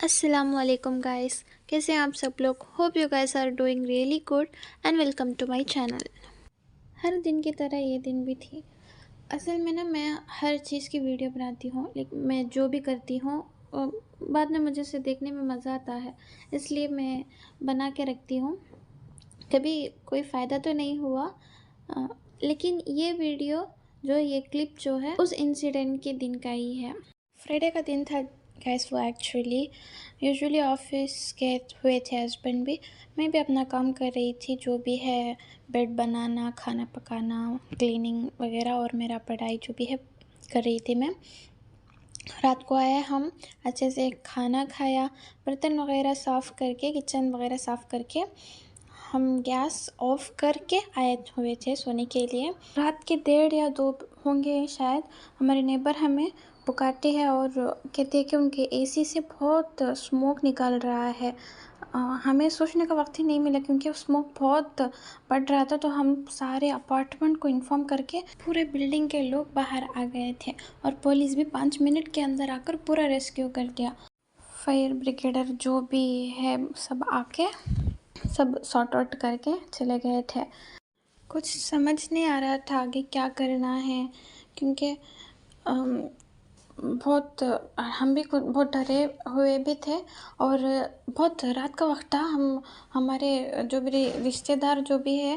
Assalamualaikum guys, कैसे हैं आप सब लोग। Hope you guys are doing really good and welcome to my channel. हर दिन की तरह ये दिन भी थी। असल में ना मैं हर चीज़ की वीडियो बनाती हूँ, लेकिन मैं जो भी करती हूँ बाद में मुझे उसे देखने में मज़ा आता है, इसलिए मैं बना के रखती हूँ। कभी कोई फ़ायदा तो नहीं हुआ, अ, लेकिन ये वीडियो ये क्लिप जो है उस इंसिडेंट के दिन का ही है। फ्राइडे का दिन था गैस। वो एक्चुअली यूजुअली ऑफिस गए हुए थे हस्बैंड भी, मैं भी अपना काम कर रही थी, जो भी है बेड बनाना, खाना पकाना, क्लीनिंग वगैरह, और मेरा पढ़ाई जो भी है कर रही थी मैं। रात को आया, हम अच्छे से खाना खाया, बर्तन वगैरह साफ़ करके, किचन वगैरह साफ़ करके हम गैस ऑफ करके आए हुए थे सोने के लिए। रात के 1:30 या 2 होंगे शायद। हमारे नेबर हमें पुकारते हैं और कहते हैं कि उनके एसी से बहुत स्मोक निकल रहा है। हमें सोचने का वक्त ही नहीं मिला क्योंकि स्मोक बहुत बढ़ रहा था, तो हम सारे अपार्टमेंट को इन्फॉर्म करके पूरे बिल्डिंग के लोग बाहर आ गए थे और पुलिस भी 5 मिनट के अंदर आकर पूरा रेस्क्यू कर दिया। फायर ब्रिगेडर जो भी है सब आके सब सॉर्ट आउट करके चले गए थे। कुछ समझ नहीं आ रहा था आगे क्या करना है, क्योंकि बहुत हम भी खुद बहुत डरे हुए भी थे और बहुत रात का वक्त था। हम हमारे जो भी रिश्तेदार जो भी है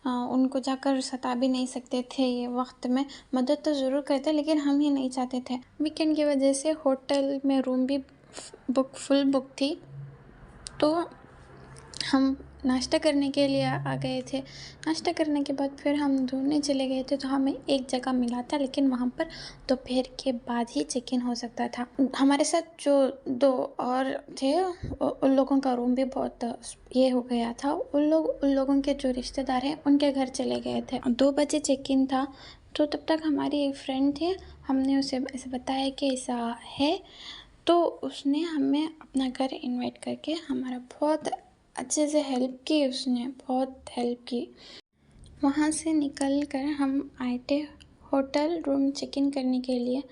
उनको जाकर सता भी नहीं सकते थे। ये वक्त में मदद तो ज़रूर करते, लेकिन हम ही नहीं चाहते थे। वीकेंड की वजह से होटल में रूम भी फुल बुक थी, तो हम नाश्ता करने के लिए आ गए थे। नाश्ता करने के बाद फिर हम ढूंढने चले गए थे, तो हमें एक जगह मिला था, लेकिन वहाँ पर दोपहर के बाद ही चेक इन हो सकता था। हमारे साथ जो 2 और थे उन लोगों का रूम भी बहुत ये हो गया था। उन लोगों के जो रिश्तेदार हैं उनके घर चले गए थे। 2 बजे चेक इन था, तो तब तक हमारी एक फ्रेंड थी, हमने उसे ऐसे बताया कि ऐसा है, तो उसने हमें अपना घर इनवाइट करके हमारा बहुत अच्छे से हेल्प की। उसने बहुत हेल्प की। वहाँ से निकल कर हम आए थे होटल रूम चेक इन करने के लिए।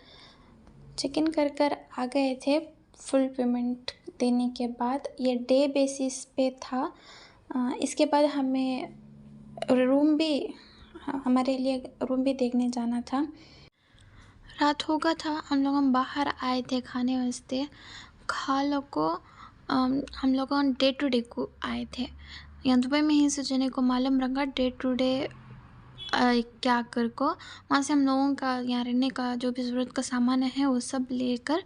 चेक इन कर आ गए थे फुल पेमेंट देने के बाद। ये डे बेसिस पे था। इसके बाद हमें रूम भी हमारे लिए रूम भी देखने जाना था। रात हो गया था, हम बाहर आए थे खाने वास्ते। खा लो को हम लोग डे टू डे को आए थे। यहाँ दुबई में ही सोचने को मालूम रखा डे टू डे क्या कर को। वहाँ से हम लोगों का यहाँ रहने का जो भी ज़रूरत का सामान है वो सब लेकर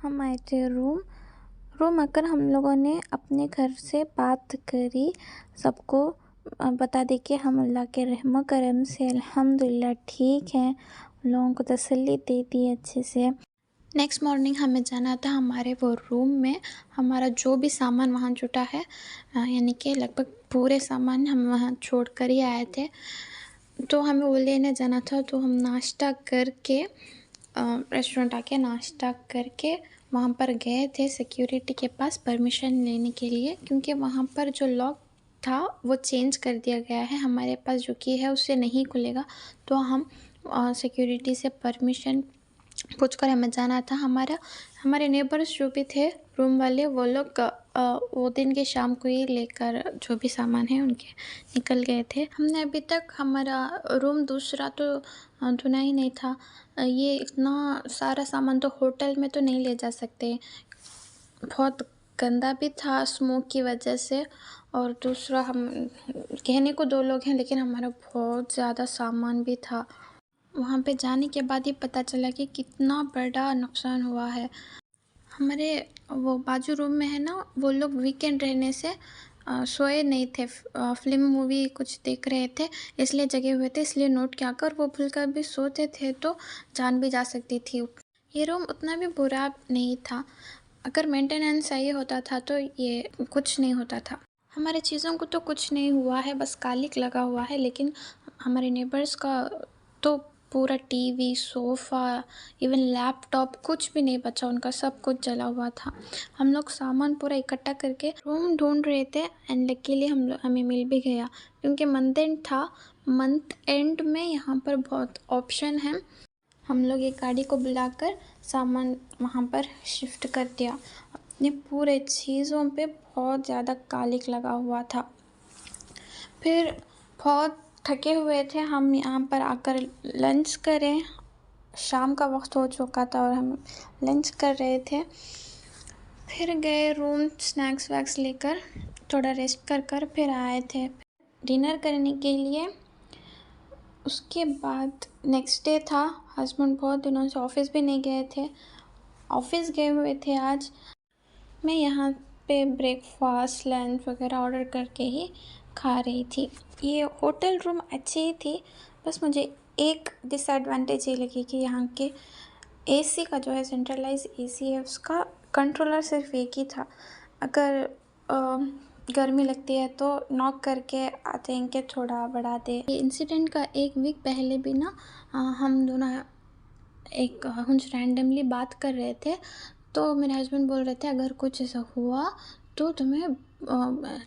हम आए थे रूम आकर हम लोगों ने अपने घर से बात करी, सबको बता दी कि हम अल्लाह के रहम करम से अल्हम्दुलिल्लाह ठीक हैं। लोगों को तसल्ली दे दी अच्छे से। नेक्स्ट मॉर्निंग हमें जाना था हमारे वो रूम में। हमारा जो भी सामान वहाँ जुटा है, यानी कि लगभग पूरे सामान हम वहाँ छोड़ कर ही आए थे, तो हमें वो लेने जाना था। तो हम नाश्ता करके रेस्टोरेंट आके नाश्ता करके वहाँ पर गए थे सिक्योरिटी के पास परमिशन लेने के लिए, क्योंकि वहाँ पर जो लॉक था वो चेंज कर दिया गया है। हमारे पास जो की है उससे नहीं खुलेगा, तो हम सिक्योरिटी से परमिशन पूछकर हमें जाना था। हमारे नेबर्स जो भी थे रूम वाले, वो लोग वो दिन के शाम को ही लेकर जो भी सामान है उनके निकल गए थे। हमने अभी तक हमारा रूम दूसरा तो धुना ही नहीं था। ये इतना सारा सामान तो होटल में तो नहीं ले जा सकते, बहुत गंदा भी था स्मोक की वजह से। और दूसरा, हम कहने को 2 लोग हैं, लेकिन हमारा बहुत ज़्यादा सामान भी था। वहाँ पे जाने के बाद ही पता चला कि कितना बड़ा नुकसान हुआ है। हमारे वो बाजू रूम में है ना, वो लोग वीकेंड रहने से सोए नहीं थे, फिल्म मूवी कुछ देख रहे थे, इसलिए जगे हुए थे। इसलिए नोट किया कर वो भूल कर भी सोते थे तो जान भी जा सकती थी। ये रूम उतना भी बुरा नहीं था, अगर मेंटेनेंस सही होता था तो ये कुछ नहीं होता था। हमारे चीज़ों को तो कुछ नहीं हुआ है, बस कालिक लगा हुआ है, लेकिन हमारे नेबर्स का तो पूरा टीवी, सोफ़ा, इवन लैपटॉप कुछ भी नहीं बचा, उनका सब कुछ जला हुआ था। हम लोग सामान पूरा इकट्ठा करके रूम ढूंढ रहे थे एंड लकीली हमें मिल भी गया, क्योंकि मंथ एंड था। मंथ एंड में यहाँ पर बहुत ऑप्शन है। हम लोग एक गाड़ी को बुलाकर सामान वहाँ पर शिफ्ट कर दिया। अपने पूरे चीज़ों पे बहुत ज़्यादा कालिक लगा हुआ था। फिर बहुत थके हुए थे हम, यहाँ पर आकर लंच करें। शाम का वक्त हो चुका था और हम लंच कर रहे थे। फिर गए रूम, स्नैक्स वैक्स लेकर थोड़ा रेस्ट कर फिर आए थे डिनर करने के लिए। उसके बाद नेक्स्ट डे था। हस्बैंड बहुत दिनों से ऑफिस भी नहीं गए थे, ऑफिस गए हुए थे आज। मैं यहाँ पे ब्रेकफास्ट लंच वगैरह ऑर्डर करके ही खा रही थी। ये होटल रूम अच्छी ही थी, बस मुझे एक डिसएडवांटेज ये लगी कि यहाँ के एसी का जो है, सेंट्रलाइज एसी है, उसका कंट्रोलर सिर्फ एक ही था। अगर गर्मी लगती है तो नॉक करके आते हैं कि थोड़ा बढ़ा दे। ये इंसिडेंट का एक वीक पहले भी ना हम दोनों एक कुछ रैंडमली बात कर रहे थे, तो मेरे हस्बैंड बोल रहे थे अगर कुछ ऐसा हुआ तो तुम्हें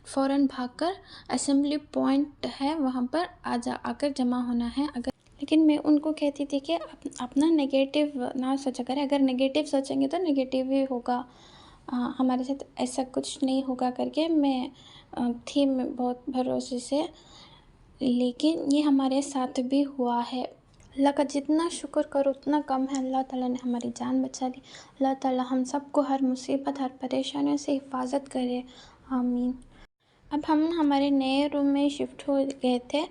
फ़ौरन भागकर असेंबली पॉइंट है वहाँ पर आकर जमा होना है। अगर लेकिन मैं उनको कहती थी कि अपना नेगेटिव ना सोचा करें, अगर नेगेटिव सोचेंगे तो नेगेटिव ही होगा, हमारे साथ ऐसा कुछ नहीं होगा करके मैं बहुत भरोसे से। लेकिन ये हमारे साथ भी हुआ है। अल्लाह का जितना शुक्र करो उतना कम है। अल्लाह ताला ने हमारी जान बचा ली। अल्लाह ताला हम सबको हर मुसीबत, हर परेशानियों से हिफाजत करे, आमीन। अब हम हमारे नए रूम में शिफ्ट हो गए थे।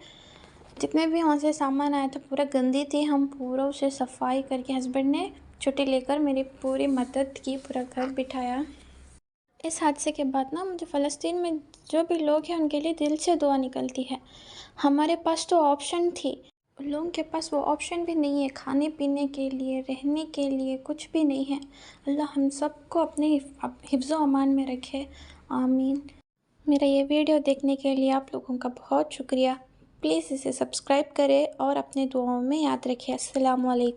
जितने भी वहाँ से सामान आया था पूरा गंदी थी, हम पूरा उसे सफाई करके, हस्बैंड ने छुट्टी लेकर मेरी पूरी मदद की, पूरा घर बिठाया। इस हादसे के बाद ना मुझे फ़लस्तीन में जो भी लोग हैं उनके लिए दिल से दुआ निकलती है। हमारे पास तो ऑप्शन थी, उन लोगों के पास वो ऑप्शन भी नहीं है, खाने पीने के लिए, रहने के लिए कुछ भी नहीं है। अल्लाह हम सबको अपने हिफ्ज़ो अमान में रखे, आमीन। मेरा ये वीडियो देखने के लिए आप लोगों का बहुत शुक्रिया। प्लीज़ इसे सब्सक्राइब करें और अपने दुआओं में याद रखें। अस्सलामु अलैकुम।